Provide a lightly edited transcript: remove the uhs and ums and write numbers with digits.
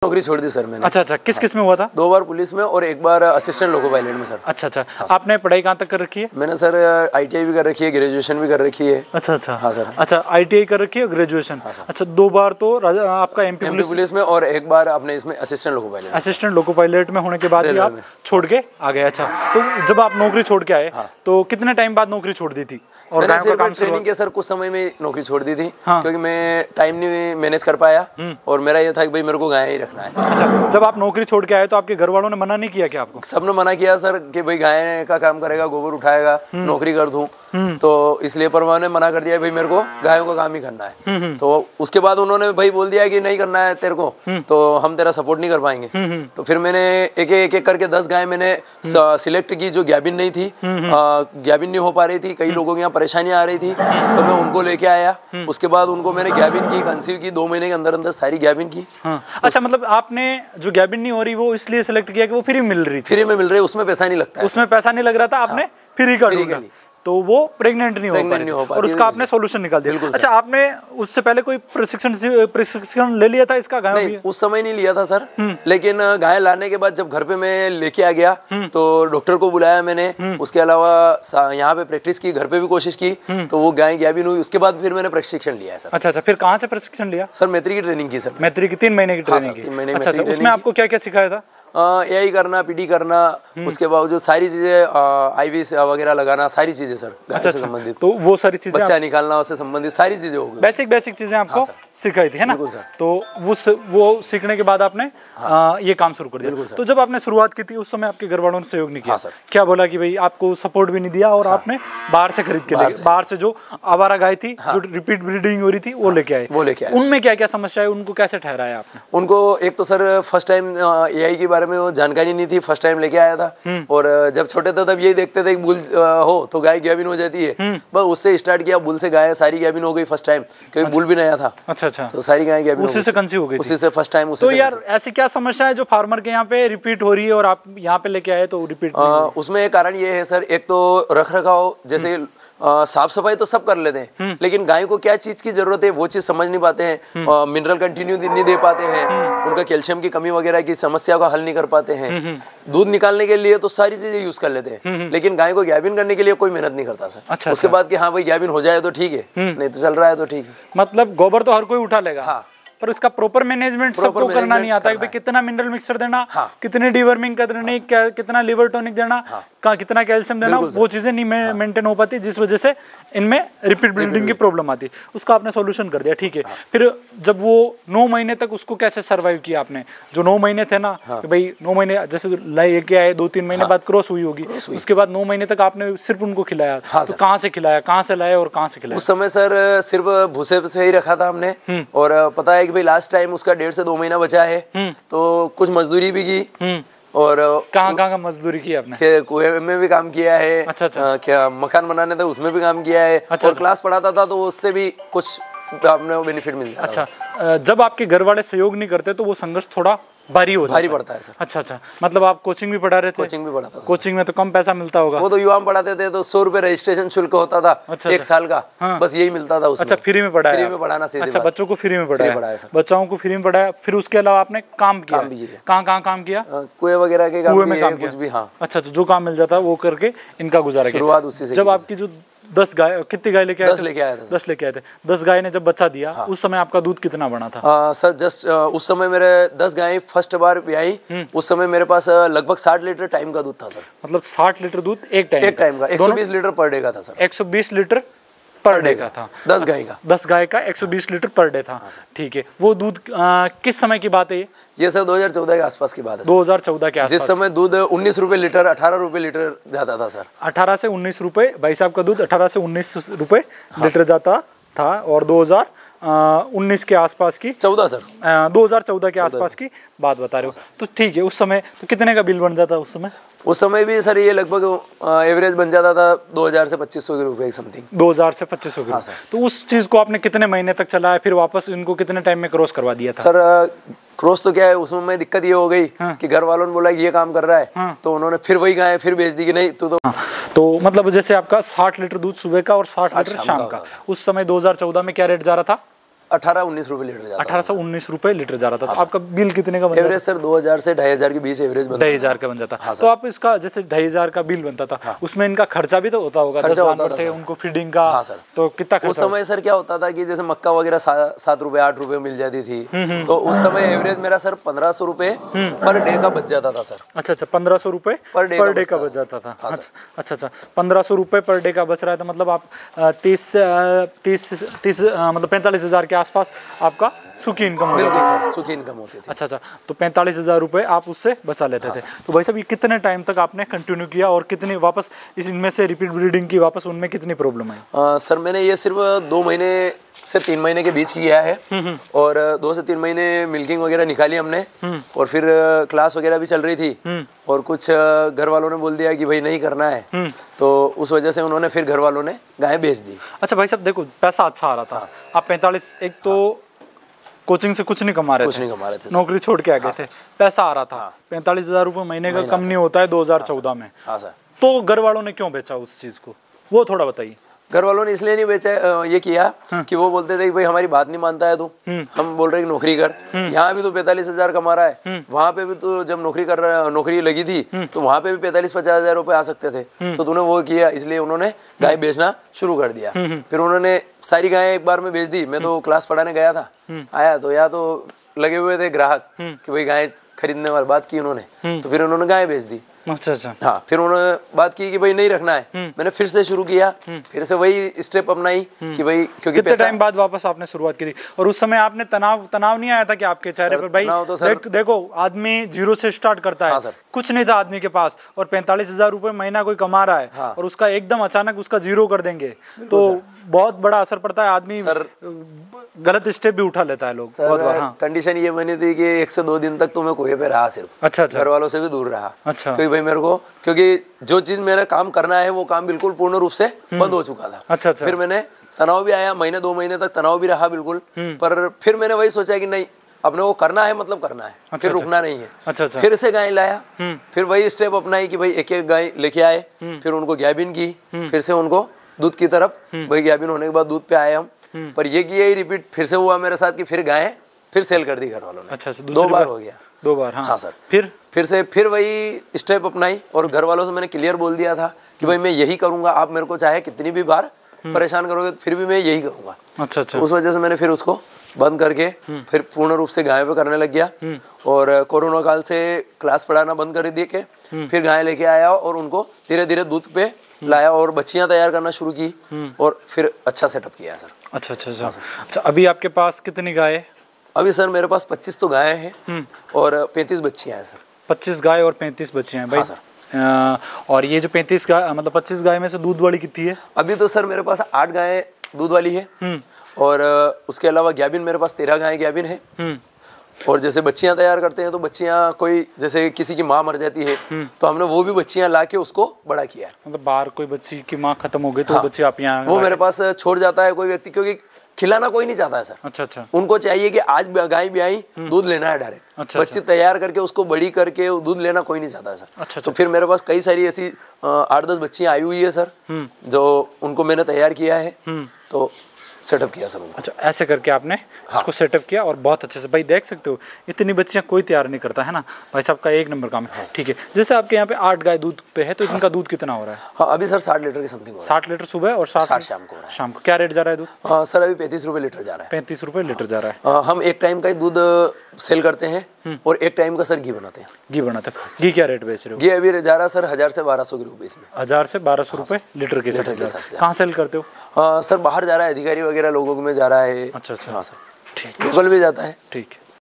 नौकरी छोड़ दी सर मैंने। अच्छा अच्छा, किस किस में हुआ था? 2 बार पुलिस में और 1 बार असिस्टेंट लोको पायलट में सर। अच्छा अच्छा, आपने पढ़ाई कहाँ तक कर रखी है? मैंने सर ITI भी कर रखी है, ग्रेजुएशन भी कर रखी है। अच्छा अच्छा, हाँ सर। अच्छा, ITI कर रखी है, ग्रेजुएशन। अच्छा, 2 बार तो आपका MP पुलिस में और 1 बार अपने इसमें assistant loco pilot. Assistant loco pilot में होने के बाद ही आप छोड़ के आ गए। अच्छा, तो जब आप नौकरी छोड़ के आए तो कितने टाइम बाद नौकरी छोड़ दी थी? और मैंने सिर्फ ट्रेनिंग के सर कुछ समय में नौकरी छोड़ दी थी क्योंकि मैं टाइम नहीं मैनेज कर पाया और मेरा ये था कि भाई मेरे को गाय ही रखना है। अच्छा, जब आप नौकरी छोड़ के आए तो आपके घर वालों ने मना नहीं किया क्या आपको? सबने मना किया सर कि भाई गाय का काम करेगा, गोबर उठाएगा, नौकरी कर दूं, तो इसलिए पर मैंने मना कर दिया भाई मेरे को गायों का काम ही करना है। तो उसके बाद उन्होंने भाई बोल दिया कि नहीं करना है तेरे को तो हम तेरा सपोर्ट नहीं कर पाएंगे। तो फिर मैंने एक एक करके 10 गाय मैंने सिलेक्ट की जो गैबिन नहीं थी, गैबिन नहीं हो पा रही थी, कई लोगों के यहाँ परेशानी आ रही थी, तो मैं उनको लेके आया। उसके बाद उनको मैंने गैबिन की, कंसीव की, 2 महीने के अंदर अंदर सारी गैबिन की। अच्छा, मतलब आपने जो गैबिन नहीं हो रही वो इसलिए सिलेक्ट किया कि वो फ्री मिल रही थी? फ्री में मिल रही है, उसमें पैसा नहीं लगता है। उसमें पैसा नहीं लग रहा था, आपने फ्री कर ढूंढा तो वो प्रेग्नेंट नहीं हो पा और उसका आपने सॉल्यूशन निकाल दिया। अच्छा, आपने उससे पहले कोई प्रशिक्षण ले लिया था इसका? नहीं, उस समय नहीं लिया था सर, लेकिन गाय लाने के बाद जब घर पे मैं लेके आ गया तो डॉक्टर को बुलाया मैंने। उसके अलावा यहाँ पे प्रैक्टिस की, घर पे भी कोशिश की, तो वो गाय गैबिन हुई। उसके बाद फिर मैंने प्रशिक्षण लिया सर। अच्छा अच्छा, फिर कहाँ से प्रशिक्षण लिया? सर मैत्री की ट्रेनिंग की सर। मैत्री की 3 महीने की ट्रेनिंग की? 3 महीने। अच्छा अच्छा, उसमें आपको क्या क्या सिखाया था? यही करना, PD करना, उसके बावजूद सारी चीजें, IV वगैरह लगाना, सारी चीजें सर गाय से संबंधित। तो वो सारी चीजें, बच्चा निकालना, उससे संबंधित सारी चीजें हो गई। बेसिक चीजें आपको सिखाई थी, है ना? तो वो सीखने के बाद आपने ये काम शुरू कर दिया। तो जब आपने शुरुआत की थी उस समय आपके घर वालों ने सहयोग नहीं किया? क्या बोला कि भाई आपको सपोर्ट भी नहीं दिया और आपने बाहर से खरीद के लेके, बाहर से जो आवारा गाय थी जो रिपीट ब्रीडिंग हो रही थी वो लेके आए? उनमें क्या क्या समस्या है, उनको कैसे ठहराया आपने? उनको एक तो सर फर्स्ट टाइम AI के बारे में वो जानकारी नहीं थी, फर्स्ट टाइम लेके आया था। और जब छोटे थे तब यही देखते थे कि बुल हो तो गाय गैबिन हो जाती है, बस उससे स्टार्ट किया। बुल से गाय सारी गैबिन हो गई फर्स्ट टाइम, क्योंकि बुल भी नया था। अच्छा अच्छा, तो सारी गाय गैबिन उसी से कंसीव हो गई, उसी से फर्स्ट टाइम। तो यार ऐसी क्या समस्या है जो फार्मर के यहाँ पे रिपीट हो रही है और आप यहाँ पे लेके आए तो रिपीट? उसमें एक कारण ये है सर, एक तो रख रखाव, जैसे साफ सफाई तो सब कर लेते हैं, लेकिन गाय को क्या चीज की जरूरत है वो चीज समझ नहीं पाते हैं। मिनरल कंटिन्यू नहीं दे पाते हैं, उनका कैल्शियम की कमी वगैरह की समस्या को हल नहीं कर पाते हैं। दूध निकालने के लिए तो सारी चीजें यूज कर लेते हैं, लेकिन गाय को गैबिन करने के लिए कोई मेहनत नहीं करता सर। अच्छा, उसके बाद कि हाँ भाई गैबिन हो जाए तो ठीक है, नहीं तो चल रहा है तो ठीक है। मतलब गोबर तो हर कोई उठा लेगा, पर उसका प्रॉपर मैनेजमेंट सबको करना नहीं आता है। भाई कितना मिनरल मिक्सर देना, कितनी डिवर्मिंग करनी, कितना लिवर टॉनिक देना, कितना कैल्शियम देना, वो चीजें नहीं मेंटेन हो पाती, जिस वजह से इनमें रिपीट ब्लीडिंग की प्रॉब्लम आती है। उसका आपने सॉल्यूशन कर दिया, ठीक है। फिर जब वो 9 महीने तक उसको कैसे सर्वाइव किया आपने? जो 9 महीने थे ना, कि भाई 9 महीने जैसे लेके आए, 2-3 महीने बाद क्रॉस हुई होगी, उसके बाद 9 महीने तक आपने सिर्फ उनको खिलाया, तो कहाँ से खिलाया, कहाँ से लाया और कहाँ से खिलाया? उस समय सर सिर्फ भूसे से ही रखा था हमने, और पता है कि भाई लास्ट टाइम उसका 1.5 से 2 महीना बचा है, तो कुछ मजदूरी भी की। और कहाँ का मजदूरी की आपने? कुएं में भी काम किया है। अच्छा अच्छा, क्या मकान बनाने थे उसमें भी काम किया है। अच्छा, और क्लास पढ़ाता था तो उससे भी कुछ आपने बेनिफिट मिल जाता। अच्छा, जब आपके घर वाले सहयोग नहीं करते तो वो संघर्ष थोड़ा भारी पड़ता है सर। अच्छा अच्छा, मतलब आप कोचिंग भी पढ़ा रहे थे? कोचिंग भी पढ़ाता था। कोचिंग में तो कम पैसा मिलता होगा? वो तो युवा में पढ़ाते थे तो 100 रुपए रजिस्ट्रेशन शुल्क होता था। अच्छा, 1 साल का। बस यही मिलता था उसमें। अच्छा, फ्री में पढ़ाया? फ्री में पढ़ाना सीधी अच्छा, बात। बच्चों को फ्री में पढ़ाया, बच्चों को फ्री में पढ़ाया। फिर उसके अलावा आपने काम किया? कहाँ काम किया? कुएं वगैरह के काम में काम कुछ भी। हाँ, अच्छा, जो काम मिल जाता वो करके इनका गुजारा किया। शुरुआत उसी से। जब आपकी जो 10 गाय, कितनी गाय लेके आए? 10 लेके आया था। 10 लेके आए थे। 10 गाय ने जब बच्चा दिया, उस समय आपका दूध कितना बना था? सर जस्ट उस समय मेरे 10 गाय फर्स्ट बार ब्याई, उस समय मेरे पास लगभग 60 लीटर टाइम का दूध था सर। मतलब 60 लीटर दूध एक टाइम का? 120 लीटर पर डे का था सर। 120 लीटर पर डे का था? 10 गाय का? 10 गाय का 120 लीटर पर डे था, ठीक है। वो दूध किस समय की बात है ये सर 2014 के आसपास की बात है। 2014 के आसपास, जिस समय दूध 19 रुपए लीटर, 18 रुपए लीटर जाता था सर। 18 से 19 रुपए भाई साहब का दूध 18 से 19 रुपए लीटर जाता था। और 2019 के आसपास की, 2014 के आसपास की बात बता रहे हो, तो ठीक है। उस समय तो कितने का बिल बन जाता उस समय? उस समय भी सर ये लगभग एवरेज बन जाता था 2000 से 2500 के रुपए समथिंग। 2000 से 2500 के। हाँ सर। तो उस चीज को आपने कितने महीने तक चलाया, फिर वापस इनको कितने टाइम में क्रॉस करवा दिया था? सर क्रॉस तो क्या है, उसमें दिक्कत ये हो गई कि घर वालों ने बोला कि ये काम कर रहा है, तो उन्होंने फिर वही गाय फिर बेच दी कि नहीं तो तो मतलब जैसे आपका 60 लीटर दूध सुबह का और 60 लीटर शाम का, उस समय 2014 में क्या रेट जा रहा था? 18-19 रुपए लीटर जाता 1819 रुपए लीटर जा रहा था। तो आपका बिल कितने का बनता? एवरेज सर 2000 से 2500 के बीच एवरेज बनता 2500 का बन जाता। तो आप इसका जैसे 2500 का बिल बनता था, उसमें इनका खर्चा भी तो होता होगा, 10 जानवर थे उनको फीडिंग का। हाँ सर। तो कितना खर्चा? उस समय सर क्या होता था कि जैसे मक्का वगैरह 7 रुपए 8 रुपए मिल जाती थी, तो उस समय एवरेज मेरा सर 1500 रुपए पर डे का बच जाता था सर। अच्छा 1500 रुपए पर डे का बच जाता था। अच्छा 1500 रुपए पर डे का बच रहा है, तो मतलब आप 30 मतलब 45,000 के आसपास आपका सुखी इनकम होती थी। सुखी इनकम होती थी। अच्छा तो 45,000 रुपए आप उससे बचा लेते थे। तो भाई साहब ये कितने टाइम तक आपने कंटिन्यू किया और कितनी वापस इनमें से रिपीट ब्रीडिंग की वापस उनमें कितनी प्रॉब्लम आई? सर मैंने ये सिर्फ 2 महीने से 3 महीने के बीच किया है, और 2 से 3 महीने मिल्किंग वगैरह निकाली हमने, और फिर क्लास वगैरह भी चल रही थी, और कुछ घर वालों ने बोल दिया कि भाई नहीं करना है, तो उस वजह से उन्होंने फिर घर वालों ने गाय बेच दी। अच्छा भाई साहब देखो, पैसा अच्छा आ रहा था। आप 45, एक तो कोचिंग से कुछ नहीं कमा रहे थे, नौकरी छोड़ के आ गए थे, पैसा आ रहा था। 45,000 रुपये महीने का कम नहीं होता है 2014 में। हाँ सर। तो घर वालों ने क्यों बेचा उस चीज को, वो थोड़ा बताइए। घर वालों ने इसलिए नहीं बेचा, ये किया कि वो बोलते थे कि भाई हमारी बात नहीं मानता है तू, हम बोल रहे कि नौकरी कर, यहाँ भी तो 45,000 कमा रहा है, वहाँ पे भी तो जब नौकरी लगी थी तो वहाँ पे भी 45-50,000 रुपए आ सकते थे, तो तूने वो किया, इसलिए उन्होंने गाय बेचना शुरू कर दिया। फिर उन्होंने सारी गायें एक बार में बेच दी। मैं तो क्लास पढ़ाने गया था, आया तो यहाँ तो लगे हुए थे ग्राहक कि भाई गाय खरीदने वाली बात की उन्होंने, तो फिर उन्होंने गाय बेच दी। अच्छा। हाँ, फिर उन्होंने बात की कि भाई नहीं रखना है, मैंने फिर से शुरू किया, फिर से वही स्टेप अपनाई कि भाई क्योंकि कितने टाइम बाद वापस आपने शुरुआत की थी? और उस समय आपने तनाव नहीं आया था कि आपके चेहरे पर? भाई तो देखो आदमी 0 से स्टार्ट करता है। हाँ, कुछ नहीं था आदमी के पास, और 45,000 रुपए महीना कोई कमा रहा है। हाँ। और उसका एकदम अचानक उसका 0 कर देंगे तो बहुत बड़ा असर पड़ता है। आदमी गलत स्टेप भी उठा लेता है लोग बहुत बार। हाँ। कंडीशन ये बनी थी कि 1 से 2 दिन तक तो मैं कुएं पे रहा सिर्फ। अच्छा। घर वालों से भी दूर रहा। अच्छा। क्योंकि भाई मेरे को, क्योंकि जो चीज मेरा काम करना है वो काम बिल्कुल पूर्ण रूप से बंद हो चुका था। अच्छा। फिर मैंने तनाव भी आया, 2 महीने तक तनाव भी रहा बिल्कुल, पर फिर मैंने वही सोचा कि नहीं, अपने को करना है मतलब करना है, फिर रुकना नहीं है। अच्छा। फिर से गाय लाया, फिर वही स्टेप अपनाई कि भाई एक गाय लेके आए, फिर उनको गैबिन की, फिर से उनको दूध की तरफ, वही गैबिन होने के बाद दूध पे आए हम। पर ये किया ही रिपीट फिर से हुआ मेरे साथ कि फिर गायें फिर सेल कर दी घर वालों ने। अच्छा। 2 बार हो गया। 2 बार। हाँ सर। फिर वही स्टेप अपनाई, और घर वालों से मैंने क्लियर बोल दिया था कि भाई मैं यही करूंगा, आप मेरे को चाहे कितनी भी बार परेशान करोगे फिर भी मैं यही करूंगा। अच्छा। उस वजह से मैंने फिर उसको बंद करके फिर पूर्ण रूप से गाय पे करने लग गया, और कोरोना काल से क्लास पढ़ाना बंद कर दिए के फिर गाय लेके आया और उनको धीरे धीरे दूध पे लाया और बच्चियां तैयार करना शुरू की, और फिर अच्छा सेटअप किया सर। अच्छा। अभी आपके पास कितनी गाय है? अभी सर मेरे पास 25 तो गायें हैं और 35 बच्चियां हैं सर। 25 गाय और 35 बच्चियां हैं भाई। हाँ सर। और ये जो 35 गाय मतलब 25 गाय में से दूध वाली कितनी है? अभी तो सर मेरे पास 8 गायें दूध वाली है, और उसके अलावा गैबिन मेरे पास 13 गायें गैबिन है। और जैसे बच्चियां तैयार करते हैं तो बच्चियां कोई जैसे किसी की माँ मर जाती है तो हमने वो भी बच्चियां ला के उसको बड़ा किया है। मतलब बाहर कोई बच्ची की माँ खत्म हो गई तो बच्ची आप यहाँ वो मेरे पास छोड़ जाता है कोई व्यक्ति, क्योंकि खिलाना कोई नहीं चाहता है सर। अच्छा। उनको चाहिए कि आज गाय भी आई दूध लेना है डायरेक्ट। अच्छा। बच्ची तैयार करके उसको बड़ी करके दूध लेना कोई नहीं चाहता है सर। अच्छा। तो फिर मेरे पास कई सारी ऐसी 8-10 बच्चियां आई हुई है सर, जो उनको मैंने तैयार किया है, तो सेटअप किया सर उनको। अच्छा, ऐसे करके आपने इसको सेटअप किया और बहुत अच्छे से। भाई देख सकते हो इतनी बच्चियां कोई तैयार नहीं करता है ना भाई साहब का, 1 नंबर काम है। ठीक है, जैसे आपके यहाँ पे 8 गाय दूध पे है तो इनका दूध कितना हो रहा है? हाँ, अभी सर 60 लीटर की समथिंग हो रहा है। 60 लीटर सुबह और 60 शाम को हो रहा है। शाम को क्या रेट जा रहा है दूध? हाँ सर, अभी 35 रुपए लीटर जा रहा है। 35 रुपए लीटर जा रहा है। हम एक टाइम का ही दूध सेल करते हैं और एक टाइम का सर घी बनाते हैं। घी बनाते हैं। घी क्या रेट बेच रहे हो? घी अभी जा रहा है सर 1000 से 1200 के रुपए इसमें। 1000 से 1200 रुपए लीटर के हिसाब से। कहाँ सेल करते हो? सर बाहर जा रहा है, अधिकारी वगैरह लोगों में जा रहा है। अच्छा। हाँ सर, ठीक है। लोकल भी जाता है। ठीक है।